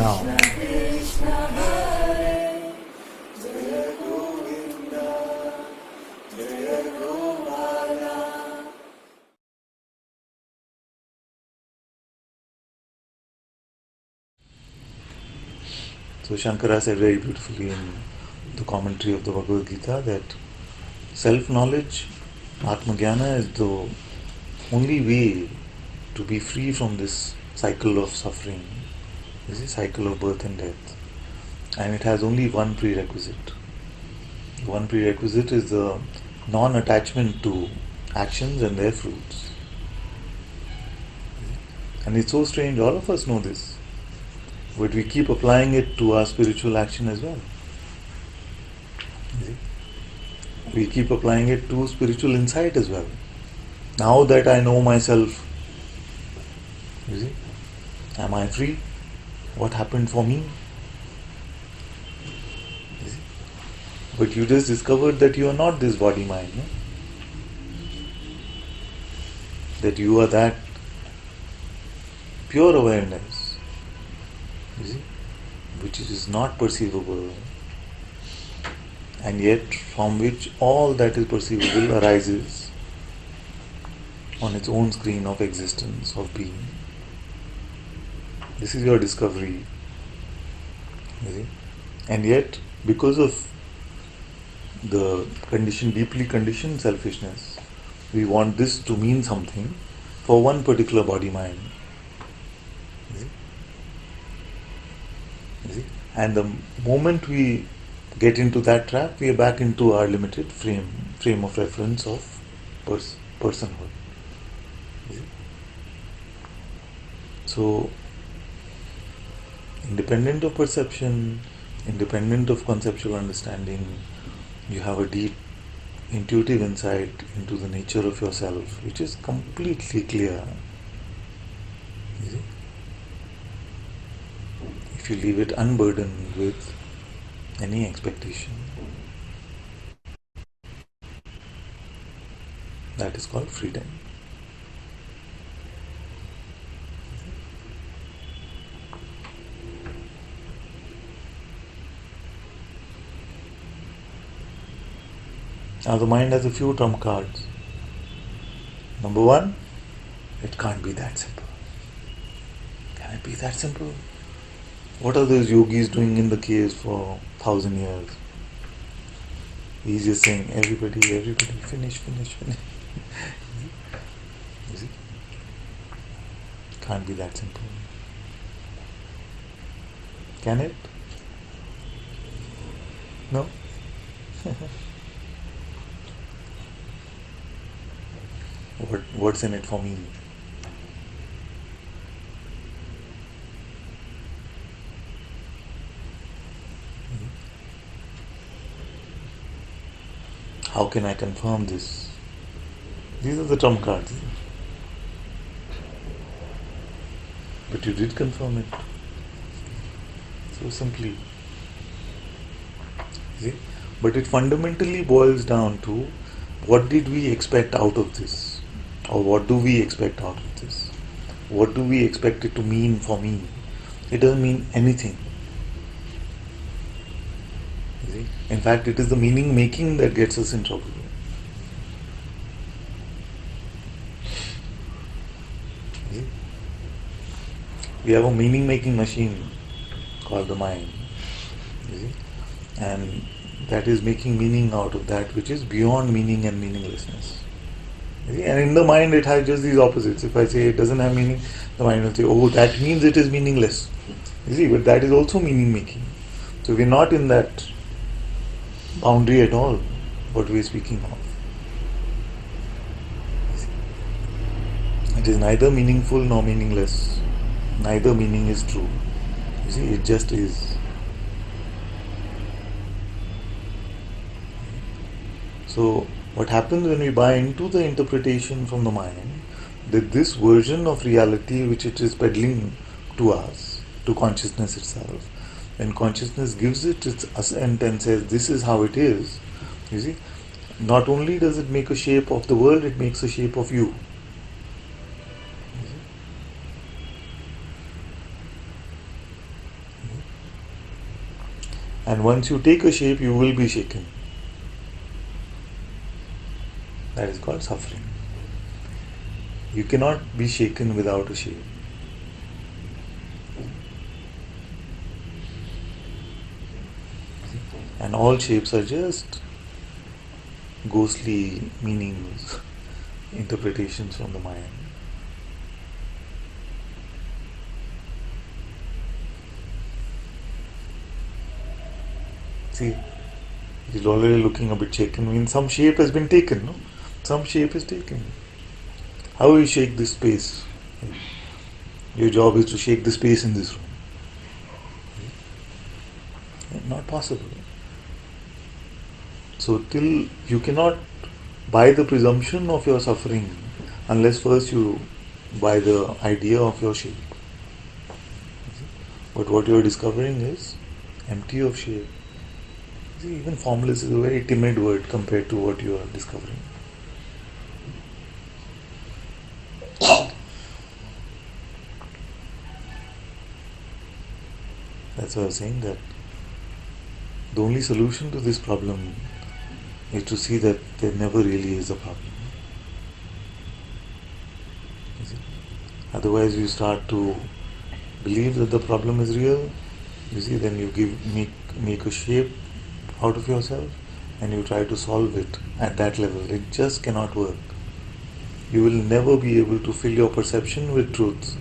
now. So Shankara said very beautifully in the commentary of the Bhagavad Gita that self-knowledge, Atma-Jnana, is the only way to be free from this cycle of suffering, this is cycle of birth and death. And it has only one prerequisite. One prerequisite is the non-attachment to actions and their fruits. And it's so strange, all of us know this, but we keep applying it to our spiritual action as well. We keep applying it to spiritual insight as well. Now that I know myself, you see, am I free? What happened for me? You see? But you just discovered that you are not this body mind, no? That you are that pure awareness, you see, which is not perceivable, and yet from which all that is perceivable arises on its own screen of existence, of being. This is your discovery, you see. And yet, because of the deeply conditioned selfishness, we want this to mean something for one particular body mind. You see? And the moment we get into that trap, we are back into our limited frame of reference of personhood. You see? So, independent of perception, independent of conceptual understanding, you have a deep intuitive insight into the nature of yourself, which is completely clear. You see? If you leave it unburdened with any expectation, that is called freedom. Now the mind has a few trump cards. Number one, it can't be that simple. Can it be that simple? What are those yogis doing in the caves for 1,000 years? He's just saying, everybody, finish. You see? Can't be that simple. Can it? No? What's in it for me? How can I confirm this? These are the trump cards. But you did confirm it. So simply. See? But it fundamentally boils down to, what did we expect out of this? Or what do we expect out of this? What do we expect it to mean for me? It doesn't mean anything. You see? In fact, it is the meaning making that gets us in trouble. You see? We have a meaning making machine called the mind. You see? And that is making meaning out of that which is beyond meaning and meaninglessness. And in the mind it has just these opposites. If I say it doesn't have meaning, the mind will say, oh, that means it is meaningless. You see, but that is also meaning making. So we're not in that boundary at all, what we're speaking of. It is neither meaningful nor meaningless. Neither meaning is true. You see, it just is. So, what happens when we buy into the interpretation from the mind that this version of reality which it is peddling to us, to consciousness itself, when consciousness gives it its assent and says this is how it is, you see, not only does it make a shape of the world, it makes a shape of you. And once you take a shape, you will be shaken. That is called suffering. You cannot be shaken without a shape. And all shapes are just ghostly meanings, interpretations from the mind. See, he's already looking a bit shaken. I mean, some shape has been taken, no? Some shape is taken. How will you shake this space? Your job is to shake the space in this room. Not possible. So, till you cannot buy the presumption of your suffering unless first you buy the idea of your shape. But what you are discovering is empty of shape. See, even formless is a very timid word compared to what you are discovering. That's why I was saying that the only solution to this problem is to see that there never really is a problem. Otherwise, you start to believe that the problem is real. You see, then you make a shape out of yourself and you try to solve it at that level. It just cannot work. You will never be able to fill your perception with truth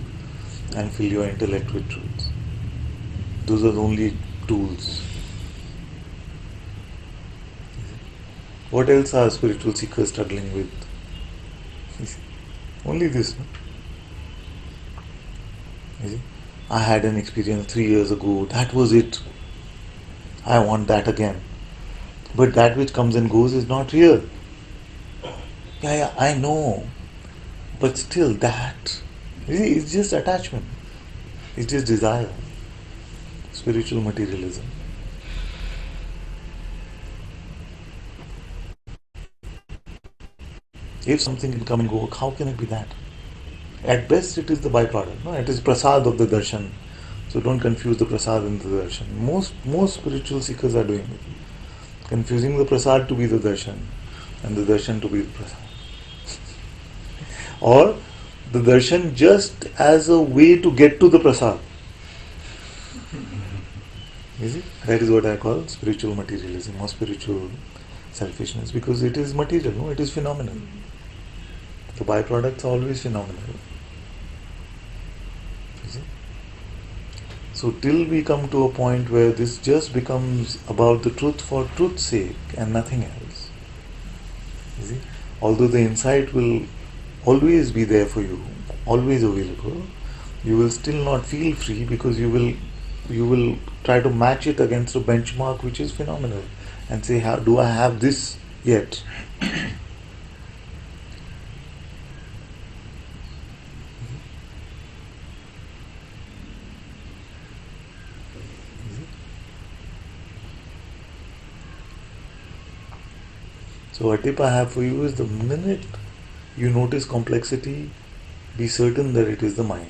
and fill your intellect with truth. Those are the only tools. What else are spiritual seekers struggling with? Only this. No? You see? I had an experience 3 years ago. That was it. I want that again. But that which comes and goes is not real. Yeah, I know. But still, that. You see, it's just attachment. It's just desire. Spiritual materialism. If something can come and go, how can it be that? At best, it is the byproduct. No, it is prasad of the darshan. So don't confuse the prasad and the darshan. Most spiritual seekers are doing it, confusing the prasad to be the darshan, and the darshan to be the prasad, or the darshan just as a way to get to the prasad. You see, that is what I call spiritual materialism or spiritual selfishness, because it is material. No, it is phenomenal. The byproducts are always phenomenal. You see? So till we come to a point where this just becomes about the truth for truth's sake and nothing else. You see? Although the insight will always be there for you, always available, you will still not feel free because you will try to match it against a benchmark which is phenomenal and say, how do I have this yet? So a tip I have for you is, the minute you notice complexity, be certain that it is the mind.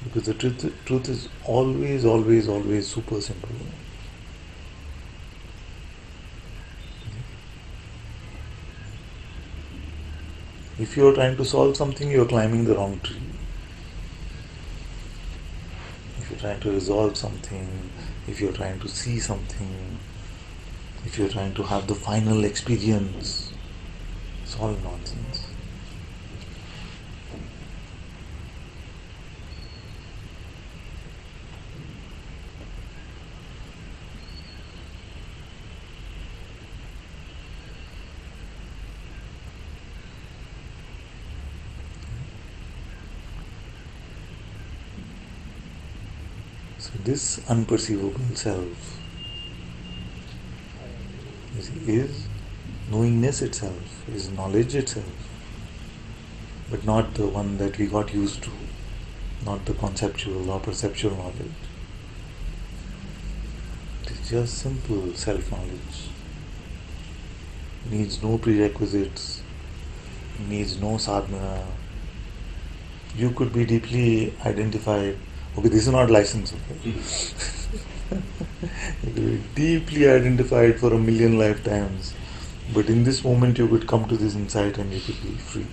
Because the truth is always, always, always super simple. If you are trying to solve something, you are climbing the wrong tree. If you are trying to resolve something, if you are trying to see something, if you are trying to have the final experience, it's all nonsense. So this unperceivable self is knowingness itself, is knowledge itself, but not the one that we got used to, not the conceptual or perceptual knowledge. It is just simple self-knowledge. Needs no prerequisites, needs no sadhana. You could be deeply identified Okay, this is not license, okay? You could be deeply identified for 1,000,000 lifetimes, but in this moment you could come to this insight and you could be free.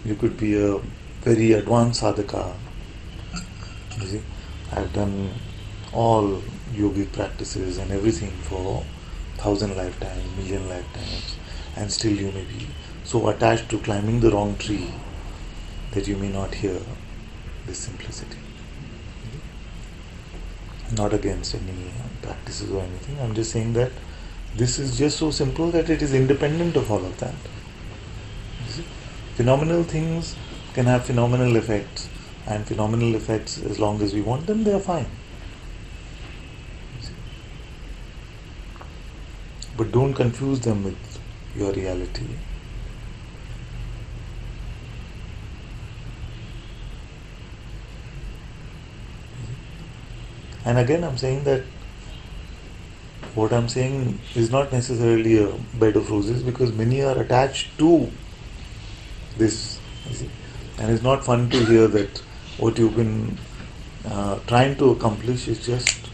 You could be a very advanced sadhaka. You see, I've done all yogic practices and everything for 1,000 lifetimes, 1,000,000 lifetimes, and still you may be so attached to climbing the wrong tree that you may not hear this simplicity. Not against any practices or anything. I'm just saying that this is just so simple that it is independent of all of that. You see? Phenomenal things can have phenomenal effects, and phenomenal effects, as long as we want them, they are fine. You see? But don't confuse them with your reality. And again, I'm saying that what I'm saying is not necessarily a bed of roses, because many are attached to this. You see? And it's not fun to hear that what you've been trying to accomplish is just.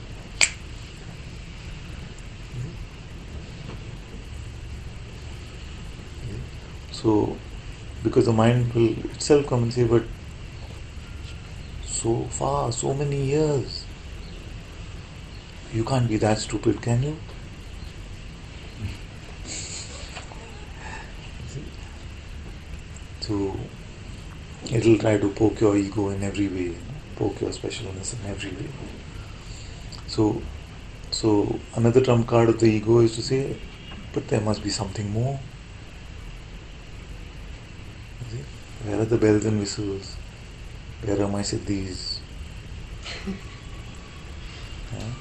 So, because the mind will itself come and say, but so far, so many years, you can't be that stupid, can you? So, it'll try to poke your ego in every way, poke your specialness in every way. So another trump card of the ego is to say, but there must be something more. You see? Where are the bells and whistles? Where are my siddhis? Yeah?